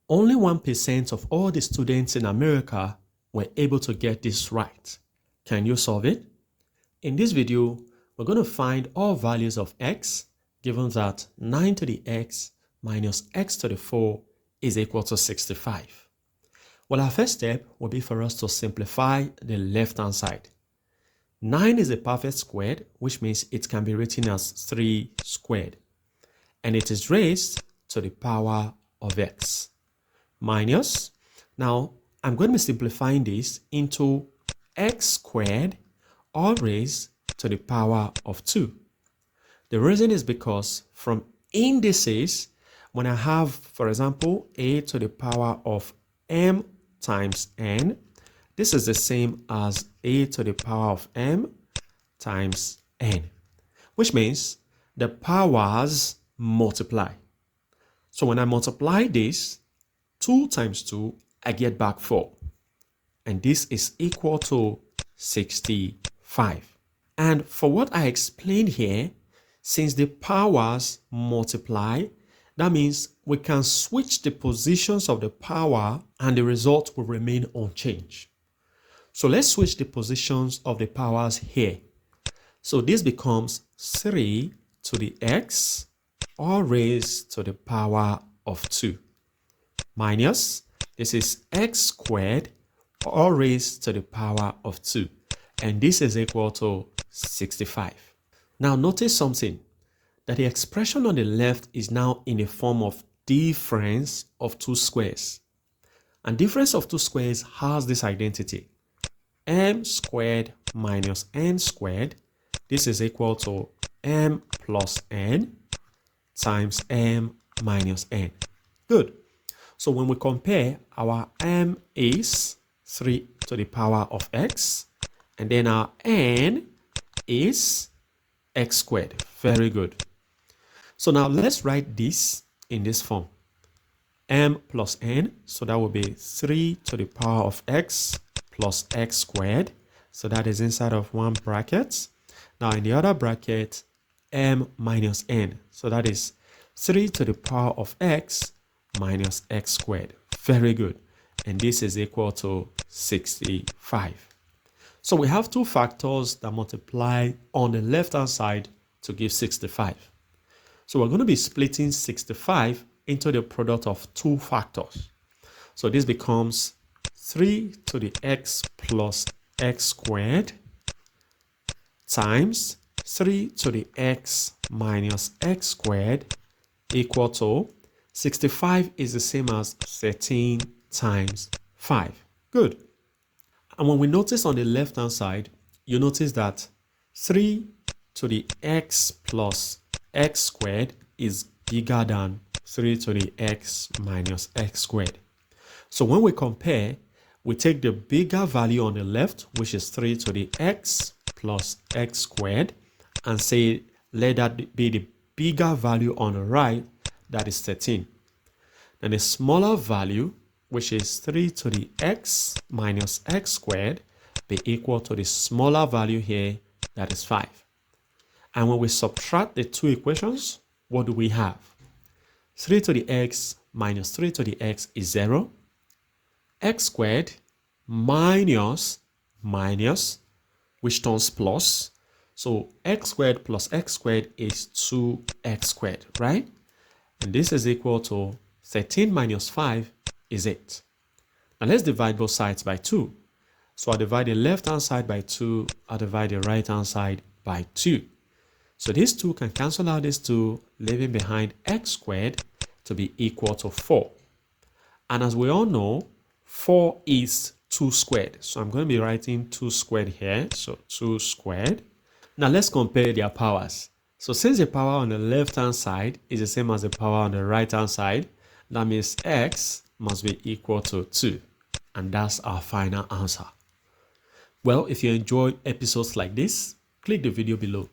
Only 1% of all the students in America were able to get this right. Can you solve it? In this video, we're going to find all values of x, given that 9 to the x minus x to the 4 is equal to 65. Well, our first step will be for us to simplify the left-hand side. 9 is a perfect squared, which means it can be written as 3 squared. And it is raised to the power of x. Minus, now I'm going to be simplifying this into x squared all raised to the power of 2. The reason is because from indices, when I have, for example, a to the power of m times n, this is the same as a to the power of m times n, which means the powers multiply. So when I multiply this, 2 times 2, I get back 4. And this is equal to 65. And for what I explained here, since the powers multiply, that means we can switch the positions of the power and the result will remain unchanged. So let's switch the positions of the powers here. So this becomes 3 to the x all raised to the power of 2 minus, this is x squared all raised to the power of 2. And this is equal to 65. Now notice something, that the expression on the left is now in the form of difference of two squares. And difference of two squares has this identity. M squared minus n squared, this is equal to m plus n times m minus n. Good. So when we compare, our m is 3 to the power of x, and then our n is x squared. Very good. So now let's write this in this form. M plus n, so that will be 3 to the power of x plus x squared. So that is inside of one bracket. Now in the other bracket, m minus n. So that is 3 to the power of x minus x squared. Very good. And this is equal to 65. So we have two factors that multiply on the left-hand side to give 65. So we're going to be splitting 65 into the product of two factors. So this becomes 3 to the x plus x squared times 3 to the x minus x squared equal to 65 is the same as 13 times 5. Good. And when we notice on the left-hand side, you notice that 3 to the x plus x squared is bigger than 3 to the x minus x squared. So when we compare, we take the bigger value on the left, which is 3 to the x plus x squared, and say let that be the bigger value on the right, that is 13. And the smaller value, which is 3 to the x minus x squared, be equal to the smaller value here, that is 5. And when we subtract the two equations, what do we have? 3 to the x minus 3 to the x is 0. X squared minus, which turns plus. So x squared plus x squared is 2x squared, right? And this is equal to 13 minus 5 is 8. Now let's divide both sides by 2. So I'll divide the left-hand side by 2. I'll divide the right-hand side by 2. So these two can cancel out these two, leaving behind x squared to be equal to 4. And as we all know, 4 is 2 squared. So I'm going to be writing 2 squared here. So 2 squared. Now let's compare their powers. So since the power on the left-hand side is the same as the power on the right-hand side, that means x must be equal to 2. And that's our final answer. Well, if you enjoyed episodes like this, click the video below.